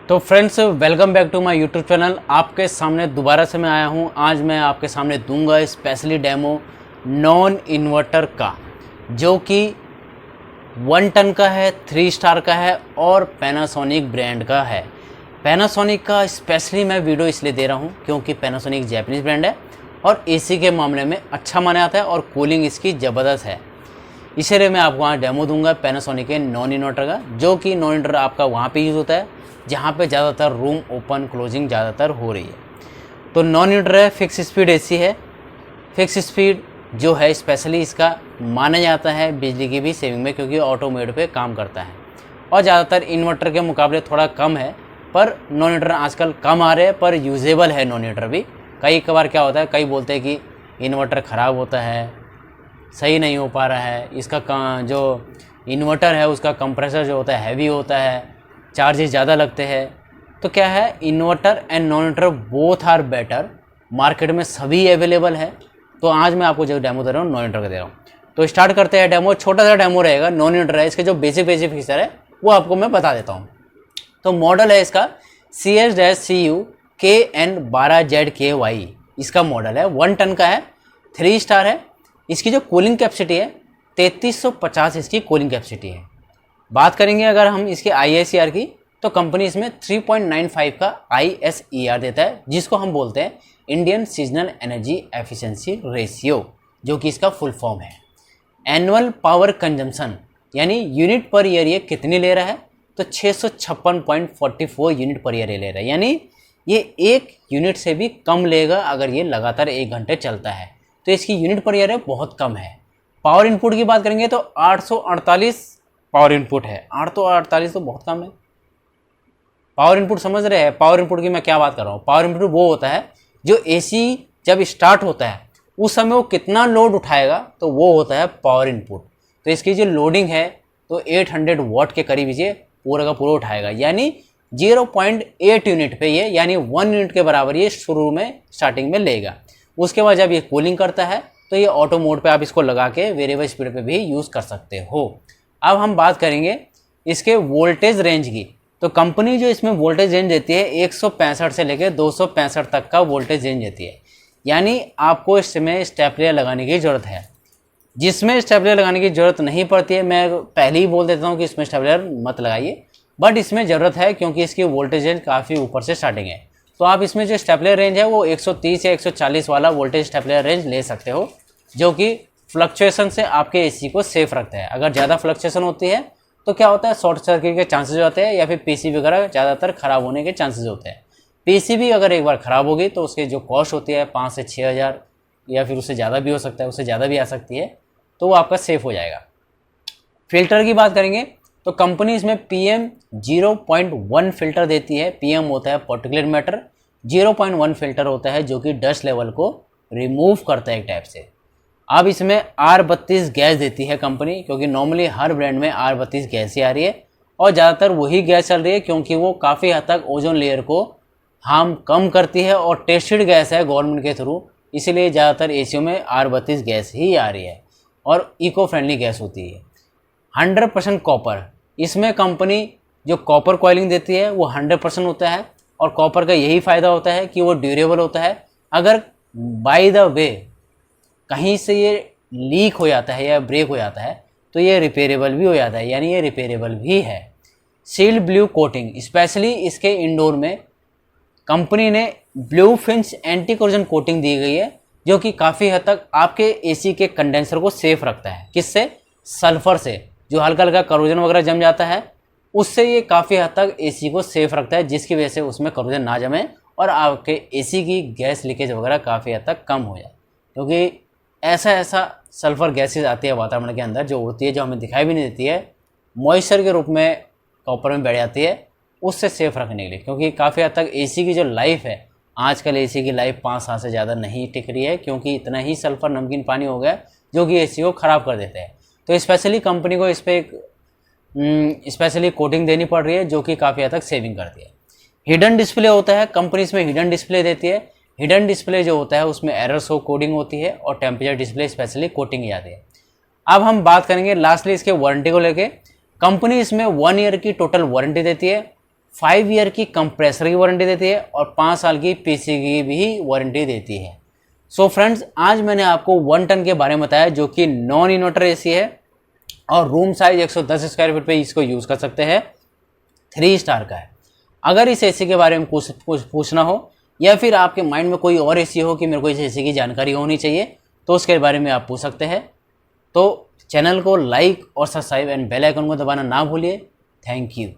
तो friends, welcome back to my YouTube channel. आपके सामने दोबारा से मैं आया हूं। आज मैं आपके सामने दूंगा स्पेशली डेमो नॉन इन्वर्टर का, जो कि 1 टन का है, 3 स्टार का है और पैनासोनिक ब्रांड का है। पैनासोनिक का स्पेशली मैं वीडियो इसलिए दे रहा हूं क्योंकि पैनासोनिक जैपनीज़ ब्रांड है और एसी के मामले में अच्छा माना जाता है और कूलिंग इसकी ज़बरदस्त है। इसीलिए मैं आपको वहाँ डेमो दूंगा पैनासोनिक के नॉन इन्वर्टर का, जो कि नॉन इन्वर्टर आपका वहाँ पे यूज़ होता है जहाँ पे ज़्यादातर रूम ओपन क्लोजिंग ज़्यादातर हो रही है। तो नॉन इन्वर्टर है, फिक्स स्पीड एसी है। फिक्स स्पीड जो है स्पेशली इसका माना जाता है बिजली की भी सेविंग में, क्योंकि ऑटो मोड पे काम करता है और ज़्यादातर इन्वर्टर के मुकाबले थोड़ा कम है। पर नॉन इन्वर्टर आजकल कम आ रहे हैं, पर यूजेबल है नॉन इन्वर्टर भी। कई बार क्या होता है, कई बोलते हैं कि इन्वर्टर ख़राब होता है, सही नहीं हो पा रहा है, इसका जो इन्वर्टर है उसका कंप्रेसर जो होता है हैवी होता है, चार्जेस ज़्यादा लगते हैं। तो क्या है, inverter and non inverter both are better, market में सभी अवेलेबल है। तो आज मैं आपको जो डेमो दे रहा हूँ नॉन इन्वर्टर का दे रहा हूँ। तो स्टार्ट करते हैं डेमो। छोटा सा डेमो रहेगा, नॉन इन्वर्टर है। इसके जो बेसिक फीचर है वो आपको मैं बता देता हूँ। तो मॉडल है इसका CS-CU KN12ZKY, इसका मॉडल है। 1 टन का है, 3 स्टार है। इसकी जो कूलिंग कैपेसिटी है 3350 इसकी कूलिंग कैपेसिटी है। बात करेंगे अगर हम इसके ISER की, तो कंपनी इसमें 3.95 का ISER देता है, जिसको हम बोलते हैं Indian seasonal energy efficiency ratio, जो कि इसका फुल फॉर्म है। एनुअल पावर कंजम्पशन यानी यूनिट पर ईयर ये कितनी ले रहा है, तो 656.44 यूनिट पर ईयर ले रहा है। यानी ये 1 यूनिट से भी कम लेगा अगर ये लगातार 1 घंटे चलता है। तो इसकी यूनिट पर ईयर बहुत कम है। पावर इनपुट की बात करेंगे तो 848 पावर इनपुट है। 848 तो बहुत कम है। पावर इनपुट समझ रहे हैं, पावर इनपुट की मैं क्या बात कर रहा हूँ। पावर इनपुट वो होता है जो एसी जब स्टार्ट होता है उस समय वो कितना लोड उठाएगा, तो वो होता है पावर इनपुट। तो इसकी जो लोडिंग है तो 800 वाट के करीब ये पूरा का पूरा उठाएगा। यानी 0.8 यूनिट पे ये, यानी 1 यूनिट के बराबर ये शुरू में स्टार्टिंग में लेगा। उसके बाद जब ये कूलिंग करता है तो ये ऑटो मोड पे आप इसको लगा के वेरिएबल स्पीड पे भी यूज़ कर सकते हो। अब हम बात करेंगे इसके वोल्टेज रेंज की। तो कंपनी जो इसमें वोल्टेज रेंज देती है 165 से लेकर 265 तक का वोल्टेज रेंज देती है। यानी आपको इसमें स्टेपलर लगाने की ज़रूरत है। जिसमें स्टेपलर लगाने की ज़रूरत नहीं पड़ती है, मैं पहले ही बोल देता हूँ कि इसमें स्टेपलर मत लगाइए, बट इसमें ज़रूरत है क्योंकि इसकी वोल्टेज रेंज काफ़ी ऊपर से स्टार्टिंग है। तो आप इसमें जो स्टेपलर रेंज है वो 130 या 140 वाला वोल्टेज स्टेपलर रेंज ले सकते हो, जो कि फ्लक्चुएशन से आपके एसी को सेफ रखता है। अगर ज़्यादा फ्लक्चुएशन होती है तो क्या होता है, शॉर्ट सर्किट के चांसेस होते हैं या फिर पीसीबी वगैरह ज़्यादातर ख़राब होने के चांसेस होते हैं। पीसीबी अगर एक बार ख़राब होगी तो उसके जो कॉस्ट होती है 5 से 6 हज़ार या फिर उससे ज़्यादा भी हो सकता है, उससे ज़्यादा भी आ सकती है, तो वो आपका सेफ़ हो जाएगा। फिल्टर की बात करेंगे तो कंपनी इसमें PM 0.1 फिल्टर देती है। PM होता है पार्टिकुलेट मैटर, 0.1 फिल्टर होता है जो कि डस्ट लेवल को रिमूव करता है एक टाइप से। अब इसमें R32 गैस देती है कंपनी, क्योंकि नॉर्मली हर ब्रांड में R32 गैस ही आ रही है और ज़्यादातर वही गैस चल रही है क्योंकि वो काफ़ी हद तक ओजोन लेयर को हार्म कम करती है और टेस्टेड गैस है गवर्नमेंट के थ्रू, इसीलिए ज़्यादातर एसीओ में R32 गैस ही आ रही है और इको फ्रेंडली गैस होती है। 100% कॉपर, इसमें कंपनी जो कॉपर कॉइलिंग देती है वो 100% होता है और कॉपर का यही फ़ायदा होता है कि वो ड्यूरेबल होता है। अगर बाय द वे कहीं से ये लीक हो जाता है या ब्रेक हो जाता है तो ये रिपेयरेबल भी हो जाता है, यानी ये रिपेयरेबल भी है। सील्ड ब्लू कोटिंग, स्पेशली इसके इंडोर में कंपनी ने blue finch anti corrosion coating दी गई है, जो कि काफ़ी हद तक आपके एसी के कंडेंसर को सेफ रखता है। किससे? सल्फर से। जो हल्का हल्का करोजन वगैरह जम जाता है उससे ये काफ़ी हद तक एसी को सेफ रखता है, जिसकी वजह से उसमें करोजन ना जमे और आपके एसी की गैस लीकेज वगैरह काफ़ी हद तक कम हो जाए। क्योंकि ऐसा सल्फर गैसेज आती है वातावरण के अंदर जो उड़ती है, जो हमें दिखाई भी नहीं देती है, मॉइस्चर के रूप में कॉपर में बैठ जाती है, उससे सेफ रखने के लिए। क्योंकि काफ़ी हद तक एसी की जो लाइफ है, आजकल एसी की लाइफ 5 साल से ज़्यादा नहीं टिक रही है, क्योंकि इतना ही सल्फर नमकीन पानी हो गया जो कि एसी को ख़राब कर देते हैं। तो स्पेशली कंपनी को इस पर एक स्पेशली कोटिंग देनी पड़ रही है, जो कि काफ़ी हद तक सेविंग करती है। हिडन डिस्प्ले होता है, कंपनी इसमें हिडन डिस्प्ले देती है। हिडन डिस्प्ले जो होता है उसमें एरर शो कोडिंग होती है और टेम्परेचर डिस्प्ले स्पेशली कोटिंग की जाती है। अब हम बात करेंगे लास्टली इसके वारंटी को लेके। कंपनी इसमें 1 ईयर की टोटल वारंटी देती है। 5 ईयर की कंप्रेसर की वारंटी देती है और 5 साल की पीसी की भी वारंटी देती है। सो फ्रेंड्स, आज मैंने आपको 1 टन के बारे में बताया जो कि नॉन इन्वर्टर एसी है और रूम साइज 110 स्क्वायर फीट पे इसको यूज़ कर सकते हैं, 3 स्टार का है। अगर इस एसी के बारे में कुछ पूछना हो या फिर आपके माइंड में कोई और एसी हो कि मेरे को इस एसी की जानकारी होनी चाहिए तो उसके बारे में आप पूछ सकते हैं। तो चैनल को लाइक और सब्सक्राइब एंड बेल आइकन को दबाना ना भूलिए। Thank you.